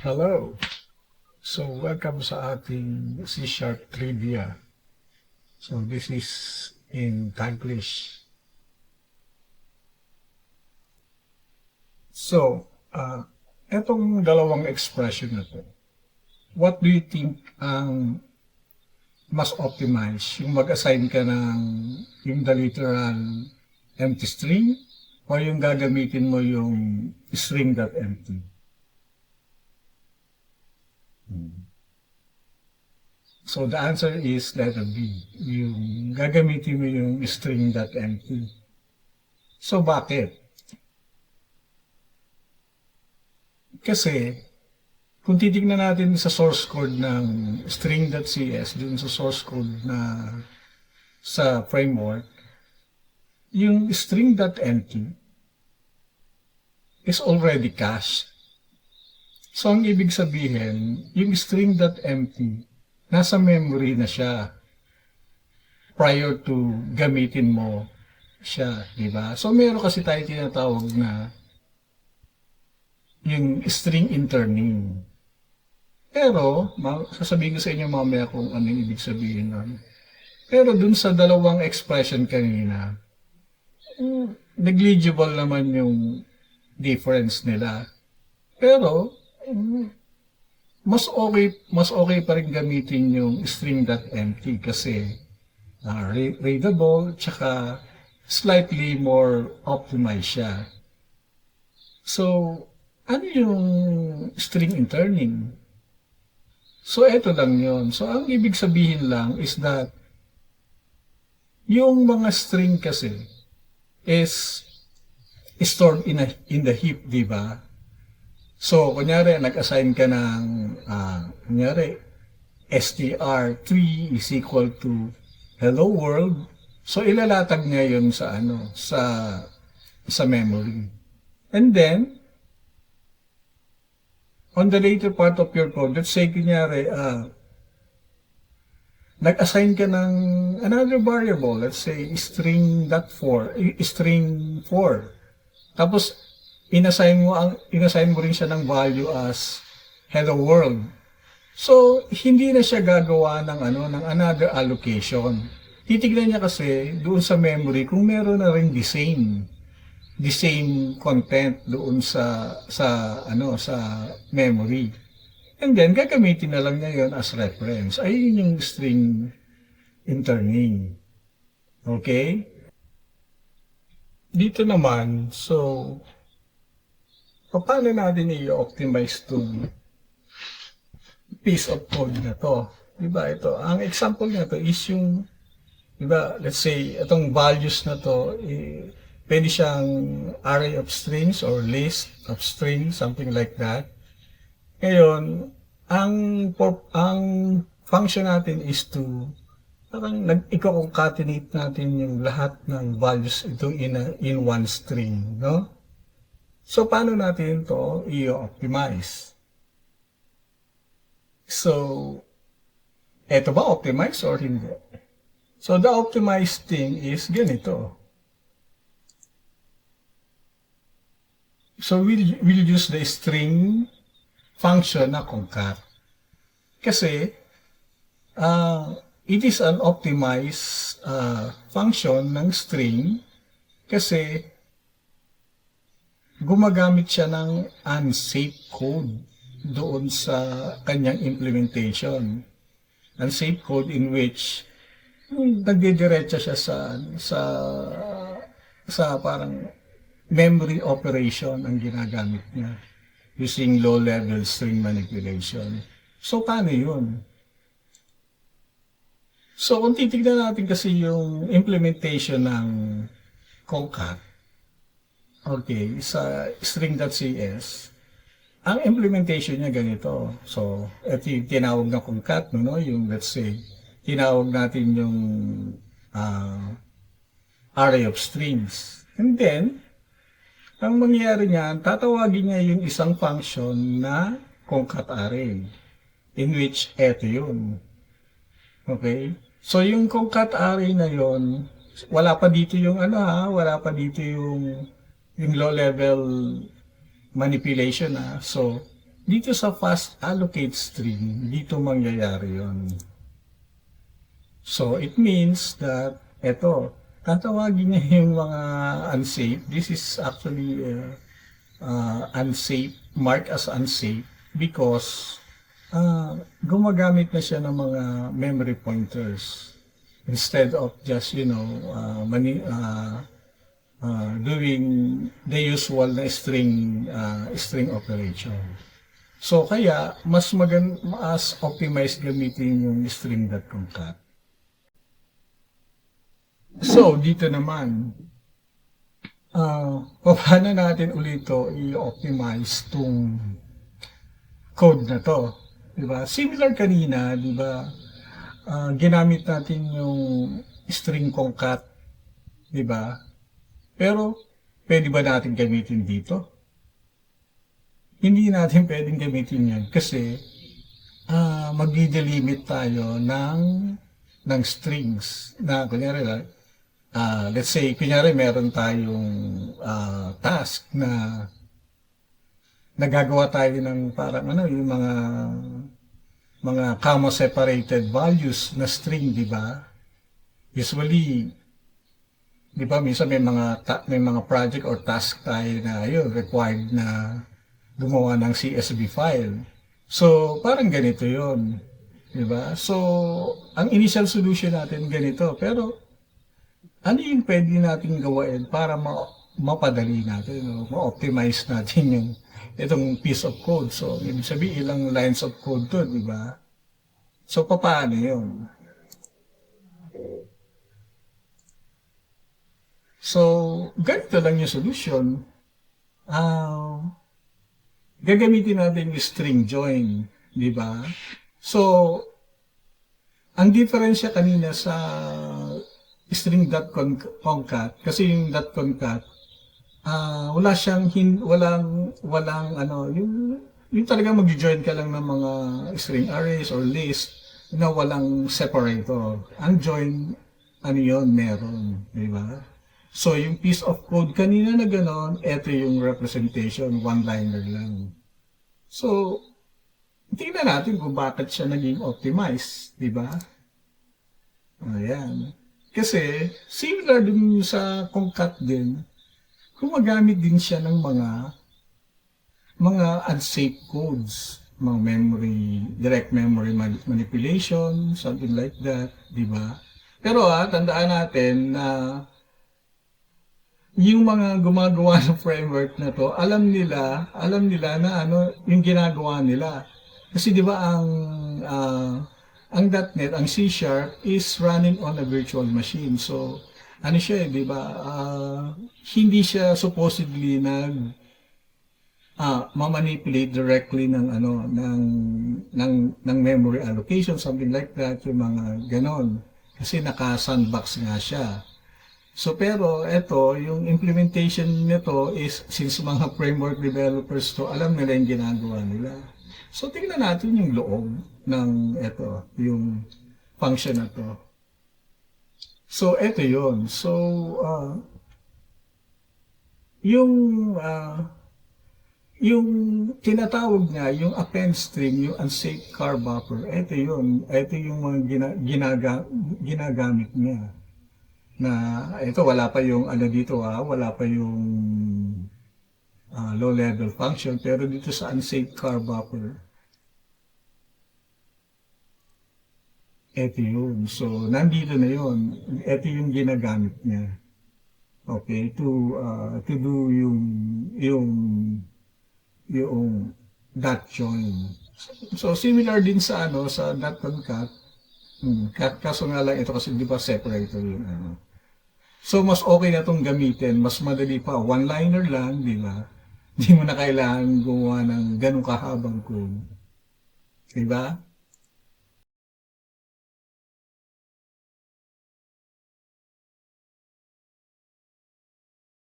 Hello! So, welcome sa ating C-Sharp Trivia. So, this is in Taglish. So, etong dalawang expression na to, what do you think ang mas optimize? Yung mag-assign ka ng yung the literal empty string o yung gagamitin mo yung string.empty? So the answer is letter B. Yung gagamitin mo yung string.empty. So bakit? Kasi kung titignan natin sa source code ng string.cs, dun sa source code na sa framework, yung string.empty is already cached. So ang ibig sabihin, yung string.empty nasa memory na siya prior to gamitin mo siya, di ba? So meron kasi tayo tinatawag na yung string interning. Pero, sasabihin ko sa inyo mamaya kung anong ibig sabihin nun. Pero dun sa dalawang expression kanina, negligible naman yung difference nila. Pero, mas okay pa rin gamitin yung string.empty kasi readable tsaka slightly more optimized siya. So, ano yung string interning? So, eto lang yun. So, ang ibig sabihin lang is that yung mga string kasi is stored in the heap, di ba? So, kunyari, nag-assign ka ng, kunyari, str3 is equal to hello world. So, ilalatag niya yun sa, sa memory. And then, on the later part of your code, let's say, kunyari, nag-assign ka ng another variable, let's say, string 4. Tapos, inassign mo rin siya ng value as hello world. So, hindi na siya gagawa ng ng another allocation. Titignan niya kasi doon sa memory kung meron na rin the same content doon sa memory. And then gagamitin na lang niya 'yon as reference. Ayun yung string interning. Okay? Dito naman, so paano natin i-optimize itong piece of code na to? Diba ito? Ang example na to is yung, diba, let's say, itong values na to, pwede siyang array of strings or list of strings, something like that. Ngayon, ang function natin is to, parang i-concatenate natin yung lahat ng values ito in one string, no? So, paano natin ito i-optimize? So, eto ba optimize or hindi? So, the optimized thing is ganito. So, we'll use the string function na concat. Kasi, it is an optimized function ng string kasi gumagamit siya ng unsafe code doon sa kanyang implementation. Unsafe code in which nagdidiretsa siya sa parang memory operation ang ginagamit niya using low-level string manipulation. So, paano yun? So, kung titignan natin kasi yung implementation ng concat, okay, sa string.cs, ang implementation niya ganito. So, ito yung tinawag na concat, no? Yung, let's say, tinawag natin yung array of strings. And then, ang mangyayari niyan, tatawagin niya yung isang function na concat array, in which eto yun. Okay? So, yung concat array na yun, wala pa dito yung wala pa dito yung low-level manipulation. So, dito sa fast allocate string, dito mangyayari yon. So, it means that, eto, tatawagin niya yung mga unsafe. This is actually unsafe, marked as unsafe because gumagamit na siya ng mga memory pointers instead of just, doing the usual na string operation. So, kaya, mas optimized gamitin yung string.concat. So, dito naman, paano natin ulit ito i-optimize itong code na to? Diba? Similar kanina, diba? Ginamit natin yung string concat, diba? Pero, pwede ba natin gamitin dito? Hindi natin pwedeng gamitin yan kasi magdi-delimit tayo ng strings na kunyari let's say, kunyari meron tayong task na nagagawa tayo ng parang yung mga comma-separated values na string, di ba? Usually, di ba, minsan may mga project or task tayo na required na gumawa ng CSV file. So, parang ganito yon, di ba? So, ang initial solution natin ganito, pero ano yung pwede natin gawain para mapadali natin, ma-optimize natin itong piece of code. So, ibig sabihin, ilang lines of code to, di ba? So, paano yun? So, ganito lang yung solution. Gagamitin natin yung string join, di ba? So, ang diferensya kanina sa string.concat kasi yung .concat walang yung talagang mag-join ka lang ng mga string arrays or list na walang separator. Ang join meron, di ba? So yung piece of code kanina na gano'n, eto yung representation, one-liner lang. So tingnan natin kung bakit siya naging optimized, di ba? Ayan. Kasi, similar din sa concat din, gumagamit din siya ng mga unsafe codes, mga direct memory manipulation, something like that, di ba? Pero tandaan natin na yung mga gumagawa ng framework na to, alam nila na yung ginagawa nila. Kasi di ba ang .NET, ang C# is running on a virtual machine. So, siya di ba? Hindi siya supposedly ma-manipulate directly ng memory allocation, something like that, yung mga ganon. Kasi naka-sandbox nga siya. So, pero yung implementation nito is, since mga framework developers to, alam nila yung ginagawa nila. So, tingnan natin yung loob ng yung function na to. So, yun. So, yung tinatawag niya, yung append string, yung unsafe car buffer, yun. Ito yung mga ginagamit niya. Na, wala pa yung wala pa yung low-level function, pero dito sa unsafe car buffer, yun. So, nandito na yun. Ito yung ginagamit niya. Okay, to do yung dot join. So, similar din sa sa .concat. Kaso nga lang ito kasi di ba separator yung So, mas okay na itong gamitin. Mas madali pa. One-liner lang, di ba? Hindi mo na kailangan gumawa ng ganong kahabang code. Di ba?